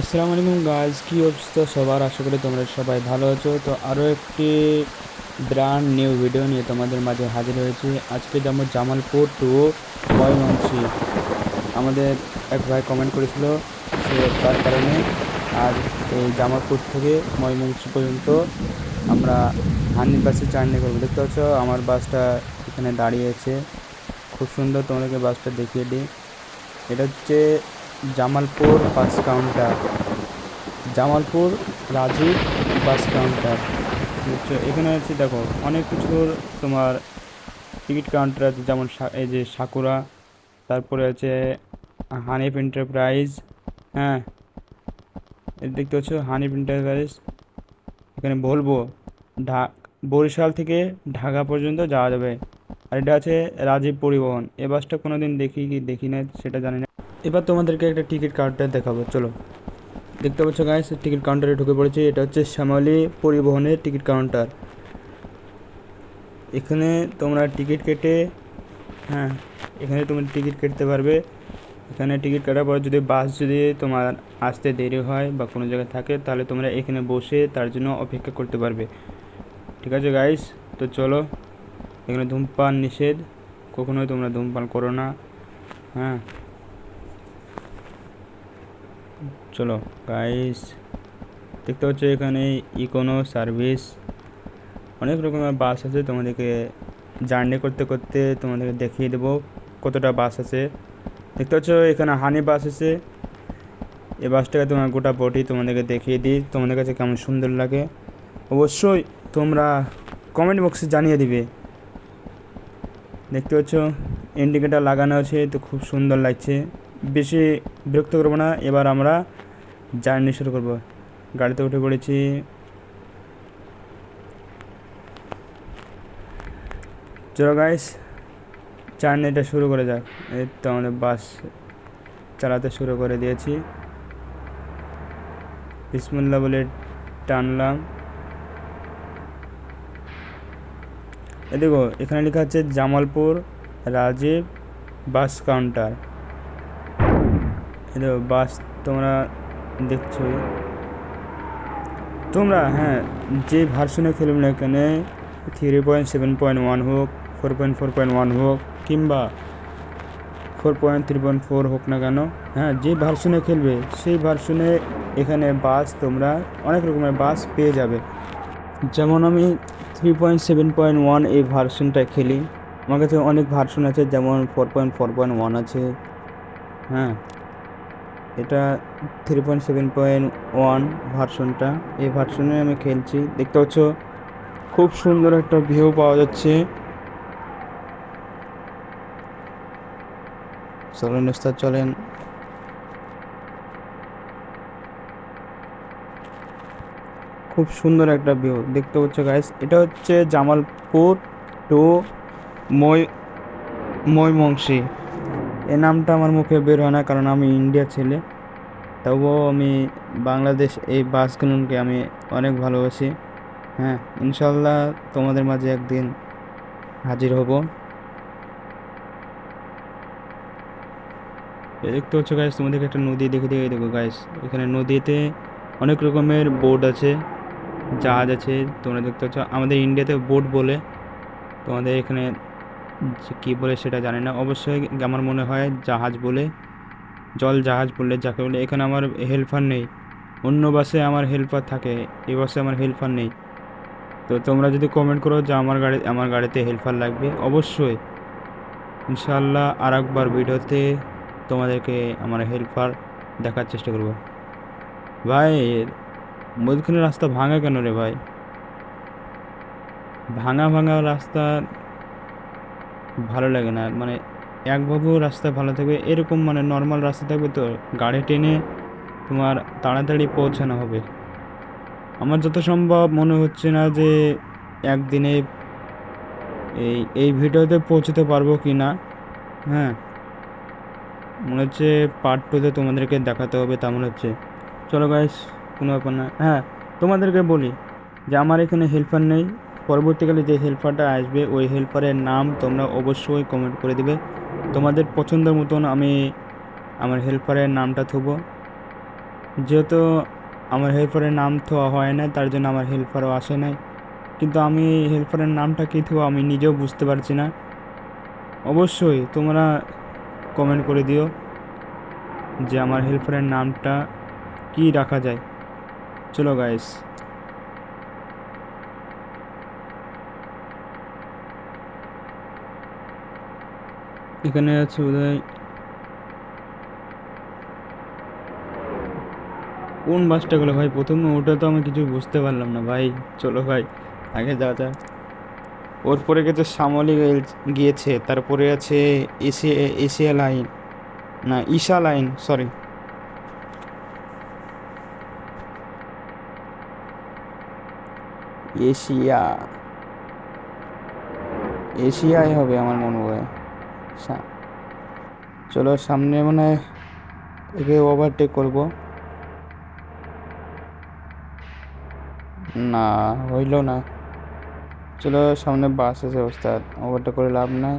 আসসালামু আলাইকুম গাইজ, কী অবস্থা সবার? আশা করি তোমরা সবাই ভালো আছো। তো আরও একটি ব্র্যান্ড নিউ ভিডিও নিয়ে তোমাদের মাঝে হাজির হয়েছি। আজকে যাবো জামালপুর টু ময়মনসিংহ। আমাদের এক ভাই কমেন্ট করেছিল, সে তার কারণে আজ এই জামালপুর থেকে ময়মনসিংহ পর্যন্ত আমরা হানিফ বাসে জার্নি করবো। দেখতে পাচ্ছ আমার বাসটা এখানে দাঁড়িয়েছে, খুব সুন্দর। তোমাদেরকে বাসটা দেখিয়ে দিই। এটা হচ্ছে Jamalpur bus counter, Jamalpur Rajib bus counter. বুঝছো, এখানে আছে দেখো অনেক কিছুর তোমার টিকিট কাউন্টার আছে, যেমন এই যে সাকুরা, তারপরে আছে হানিফ এন্টারপ্রাইজ। হ্যাঁ, এটা দেখতে পাচ্ছ হানিফ এন্টারপ্রাইজ। এখানে বলবো বরিশাল থেকে ঢাকা পর্যন্ত যাওয়া যাবে। আর এটা আছে রাজীব পরিবহন। এ বাসটা কোনো দিন দেখি কি দেখি না সেটা জানি না। এবার তোমাদেরকে একটা টিকিট কাউন্টার দেখাবো, চলো। দেখতে পাচ্ছ গাইস, টিকিট কাউন্টারে ঢুকে পড়েছি। এটা হচ্ছে শ্যামলী পরিবহনের টিকিট কাউন্টার। এখানে তোমরা টিকিট কেটে, হ্যাঁ, এখানে তুমি টিকিট কাটতে পারবে। এখানে টিকিট কাটার পর যদি বাস যদি তোমার আসতে দেরি হয় বা কোনো জায়গায় থাকে, তাহলে তোমরা এখানে বসে তার জন্য অপেক্ষা করতে পারবে। ঠিক আছে গাইস, তো চলো। এখানে ধূমপান নিষেধ, কখনোই তোমরা ধূমপান করো না। হ্যাঁ, চলো গাইস। দেখতে পাচ্ছ এখানে ইকোনো সার্ভিস, অনেক রকমের বাস আছে। তোমাদেরকে জার্নি করতে করতে তোমাদেরকে দেখিয়ে দেবো কতটা বাস আছে। দেখতে পাচ্ছ এখানে হানি বাস আছে। এই বাসটাকে তোমার গোটা বডি তোমাদেরকে দেখিয়ে দিই, তোমাদের কাছে কেমন সুন্দর লাগে অবশ্যই তোমরা কমেন্ট বক্সে জানিয়ে দিবে। দেখতে পাচ্ছ ইন্ডিকেটার লাগানো আছে, তো খুব সুন্দর লাগছে। বেশি বিরক্ত করবো না, এবার আমরা জার্নি শুরু করব। গাড়িতে উঠে পড়েছি। চলো গাইস, জার্নিটা শুরু করে যাক। এই তো আমাদের বাস চালাতে শুরু করে দিয়েছি। বিসমিল্লাহ বলে টানলাম। এ দেখো এখানে লেখা আছে জামালপুর রাজীব বাস কাউন্টার। এ দেখো বাস তোমরা দেখছোই তোমরা। হ্যাঁ, যে ভার্সনে খেলুন না এখানে 3.7.1 হোক, 4.4.1 হোক, কিংবা 4.3.4 হোক না কেন, হ্যাঁ, যে ভার্সনে খেলবে সেই ভার্সনে এখানে বাস তোমরা অনেক রকমের বাস পেয়ে যাবে। যেমন আমি 3.7.1 এই ভার্সনটায় খেলি। আমার কাছে অনেক ভার্সন আছে, যেমন 4.4.1 আছে। হ্যাঁ, এটা 3.7.1 ভার্সনটা, এই ভার্সনে আমি খেলছি। দেখতে পাচ্ছ খুব সুন্দর একটা ভিউ পাওয়া যাচ্ছে। চলেন ওস্তাদ চলেন। খুব সুন্দর একটা ভিউ দেখতে পাচ্ছ গাইস। এটা হচ্ছে জামালপুর টু মই ময়মনসিংহ। এই নামটা আমার মুখে বের হয় না, কারণ আমি ইন্ডিয়ার ছেলে। তবুও আমি বাংলাদেশ এই বাসগুলোকে আমি অনেক ভালোবাসি। হ্যাঁ, ইনশাল্লাহ তোমাদের মাঝে একদিন হাজির হব। দেখতে পাচ্ছ গাইস, তোমাদেরকে একটা নদী দেখে দিয়ে দেখো গাইস। এখানে নদীতে অনেক রকমের বোট আছে, জাহাজ আছে। তোমরা দেখতে পাচ্ছ আমাদের ইন্ডিয়াতে বোট বলে, তোমাদের এখানে যে কী বলে সেটা জানি না। অবশ্যই আমার মনে হয় জাহাজ বলে, জল জাহাজ বললে যাকে বলে। এখানে আমার হেল্পার নেই, অন্য বাসে আমার হেল্পার থাকে, এই বাসে আমার হেল্পার নেই। তো তোমরা যদি কমেন্ট করো যে আমার গাড়িতে হেল্পার লাগবে, অবশ্যই ইনশাল্লাহ আর একবার ভিডিওতে তোমাদেরকে আমার হেল্পার দেখার চেষ্টা করব। ভাই, মধ্যখানে রাস্তা ভাঙা কেন রে ভাই? ভাঙা ভাঙা রাস্তা ভালো লাগে না, মানে একভাবেও রাস্তা ভালো থাকবে এরকম, মানে নর্মাল রাস্তা থাকবে তো গাড়ি টেনে তোমার তাড়াতাড়ি পৌঁছানো হবে। আমার যত সম্ভব মনে হচ্ছে না যে একদিনে এই ভিডিওতে পৌঁছতে পারবো কি না। হ্যাঁ, মনে হচ্ছে পার্ট টুতে তোমাদেরকে দেখাতে হবে, তা মনে হচ্ছে। চলো গাইস, কোনো ব্যাপার না। হ্যাঁ, তোমাদেরকে বলি যে আমার এখানে হেল্পার নেই। পরবর্তীকালে যে হেল্পারটা আসবে ওই হেল্পারের নাম তোমরা অবশ্যই কমেন্ট করে দেবে। তোমাদের পছন্দের মতন আমি আমার হেল্পারের নামটা থুবো। যেহেতু আমার হেল্পারের নাম তো হয় না, তার জন্য আমার হেল্পারও আসে নাই। কিন্তু আমি হেল্পারের নামটা কী থো আমি নিজেও বুঝতে পারছি না। অবশ্যই তোমরা কমেন্ট করে দিও যে আমার হেল্পারের নামটা কি রাখা যায়। চলো গাইস, এখানে আছে বোধহয় কোন বাসটা গেলো ভাই, প্রথমে ওটা তো আমি কিছু বুঝতে পারলাম না ভাই। চলো ভাই আগে যাওয়া যাক। ওর পরে গেছে শ্যামলী গিয়েছে, তারপরে আছে এশিয়া এশিয়া লাইন, না ঈশা লাইন, সরি। এশিয়া, এশিয়াই হবে আমার মনে হয়। সা- চলো সামনে মনে হয় একে ওভারটেক করব। না, হইলো না। চলো সামনে বাস আছে ওস্তাদ, ওভারটেক করে লাভ নাই।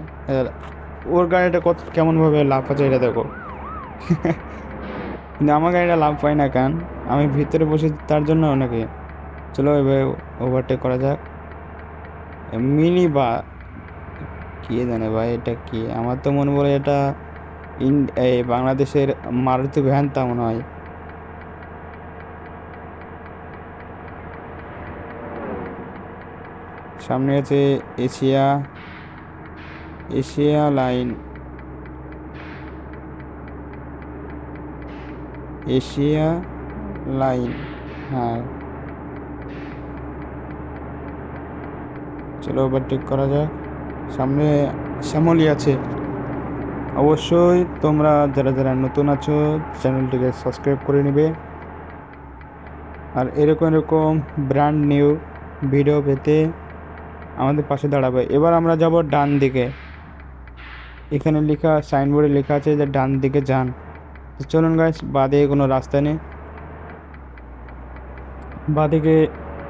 ওর গাড়িটা কত কেমনভাবে লাভ আছে এটা দেখো। কিন্তু আমার গাড়িটা লাভ পায় না কেন? আমি ভিতরে বসে তার জন্য নাকি? চলো এবার ওভারটেক করা যাক। মিনি বা কে জানে ভাই এটা কি, আমার তো মনে পড়ে এটা এই বাংলাদেশের মারুতি ভ্যান তা মনে হয়। সামনে আছে Asia, Asia line, Asia line, হ্যাঁ। চলো ওভারটেক করা যাক। সামনে শ্যামলী আছে। অবশ্যই তোমরা যারা যারা নতুন আছো চ্যানেলটিকে সাবস্ক্রাইব করে নেবে, আর এরকম এরকম ব্র্যান্ড নিউ ভিডিও পেতে আমাদের পাশে দাঁড়াবে। এবার আমরা যাব ডান দিকে। এখানে লেখা সাইনবোর্ডে লেখা আছে যে ডান দিকে যান। তো চলুন গাইস, বাঁদিকে কোনো রাস্তা নেই, বাঁদিকে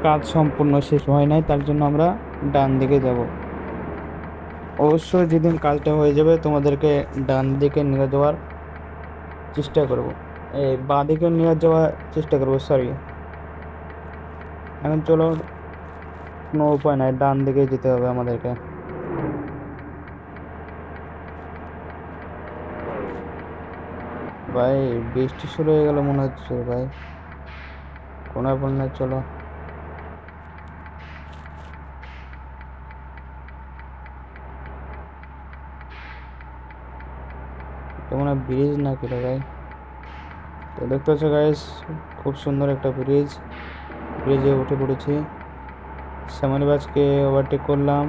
কাজ সম্পূর্ণ শেষ হয় নাই, তার জন্য আমরা ডান দিকে যাব। অবশ্যই যেদিন কাজটা হয়ে যাবে তোমাদেরকে ডান দিকে নিয়ে যাওয়ার চেষ্টা করব, এই বাঁ দিকে নিয়ে যাওয়ার চেষ্টা করব, সরি। এখন চলো, কোনো উপায় নাই, ডান দিকে যেতে হবে আমাদেরকে। ভাই বৃষ্টি শুরু হয়ে গেল মনে হচ্ছে ভাই, কোনো ব্যাপার না, চলো। এটা মনে হয় ব্রিজ না কি রে ভাই? তো দেখতে পাচ্ছ গাইস, খুব সুন্দর একটা ব্রিজ, ব্রিজে উঠে পড়েছি। শ্যামলীবাজকে ওভারটেক করলাম।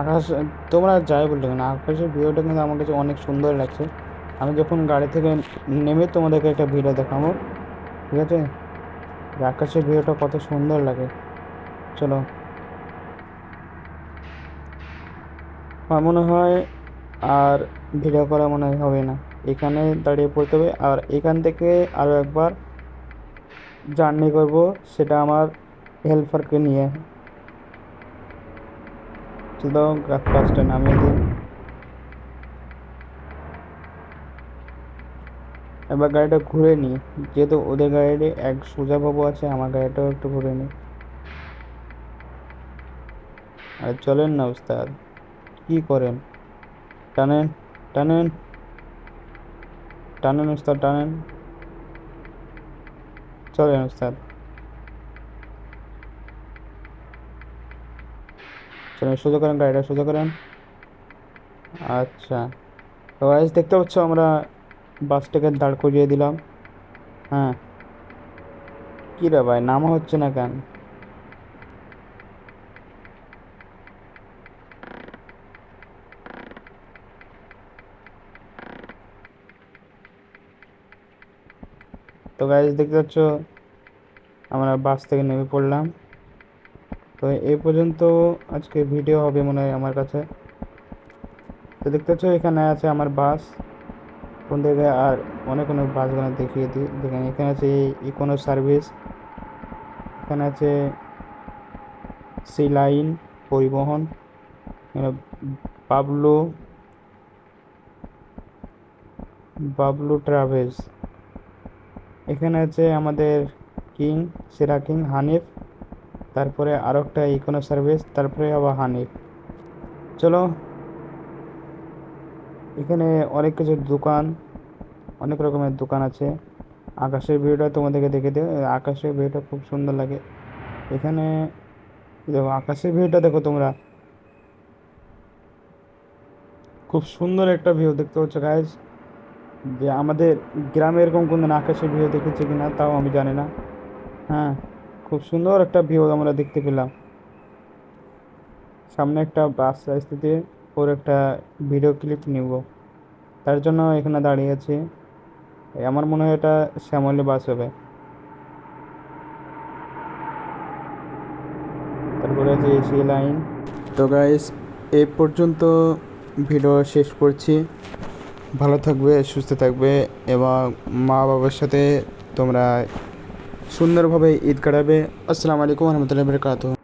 আকাশ, তোমরা যাই বললে কেন আকাশের ভিডিওটা কিন্তু আমার কাছে অনেক সুন্দর লাগছে। আমি যখন গাড়ি থেকে নেমে তোমাদেরকে একটা ভিডিও দেখাবো, ঠিক আছে? যে আকাশের ভিডিওটা কত সুন্দর লাগে। চলো, আমার মনে হয় আর ভিডিও করা মনে হয় হবে না, এখানে দাঁড়িয়ে পড়তে হবে। আর এখান থেকে আরও একবার জার্নি করব, সেটা আমার হেল্পারকে নিয়ে। চলো কাজটা নামিয়ে দিই। এবার গাড়িটা ঘুরে নিই, যেহেতু ওদের গাড়িতে এক সোজা বাবু আছে, আমার গাড়িটাও একটু ঘুরে নিই। আর চলেন না উস্তাদ, কি করেন? টানেন, টানেন, টানেন উস্তাদ, টানেন। চলেন উস্তাদ, চলেন, সোজা করেন গাড়িটা, সোজা করেন। আচ্ছা, তো গাইস দেখতে পাচ্ছ আমরা বাসটাকে দাঁড় করিয়ে দিলাম। হ্যাঁ, কি রে ভাই নামা হচ্ছে না কেন? তো গাইস দেখতে পাচ্ছ আমরা বাস থেকে নেমে পড়লাম। তো এই পর্যন্ত আজকে ভিডিও হবে মনে হয় আমার কাছে। তো দেখতে পাচ্ছ এখানে আছে আমার বাস, কোন জায়গায় আর অনেক অনেক বাসগুলো দেখিয়ে দিই। দেখেন এখানে আছে ইকোনো সার্ভিস, এখানে আছে সি লাইন পরিবহন, এখানে বাবলু বাবলু ট্রাভেলস। এখানে আছে আমাদের কিং, সেরা কিং হানিফ, তারপরে আরও একটা ইকোনো সার্ভিস, তারপরে আবার হানিফ। চলো, এখানে অনেক কিছু দোকান, অনেক রকমের দোকান আছে। আকাশের ভিউটা তোমাদেরকে দেখে দেবো, আকাশের ভিউটা খুব সুন্দর লাগে এখানে। দেখো আকাশের ভিউটা দেখো তোমরা, খুব সুন্দর একটা ভিউ দেখতে পাচ্ছ গাইজ। যে আমাদের গ্রামে এরকম কোনদিন আকাশের ভিউ দেখেছে কিনা তাও আমি জানি না। হ্যাঁ, খুব সুন্দর একটা ভিউ আমরা দেখতে পেলাম। সামনে একটা বাস আসতেছে, ওর একটা ভিডিও ক্লিপ নিব, তার জন্য এখানে দাঁড়িয়ে আছি। আমার মনে হয় এটা শ্যামলী বাস হবে। তারপরে যে এসি লাইন। তো গাইস, এই পর্যন্ত ভিডিও শেষ করছি। ভালো থাকবে, সুস্থ থাকবে এবং মা বাবার সাথে তোমরা সুন্দরভাবে ঈদ কাটাবে। আসসালামু আলাইকুম রহমতুল্লাহি ওয়া বারাকাতুহু।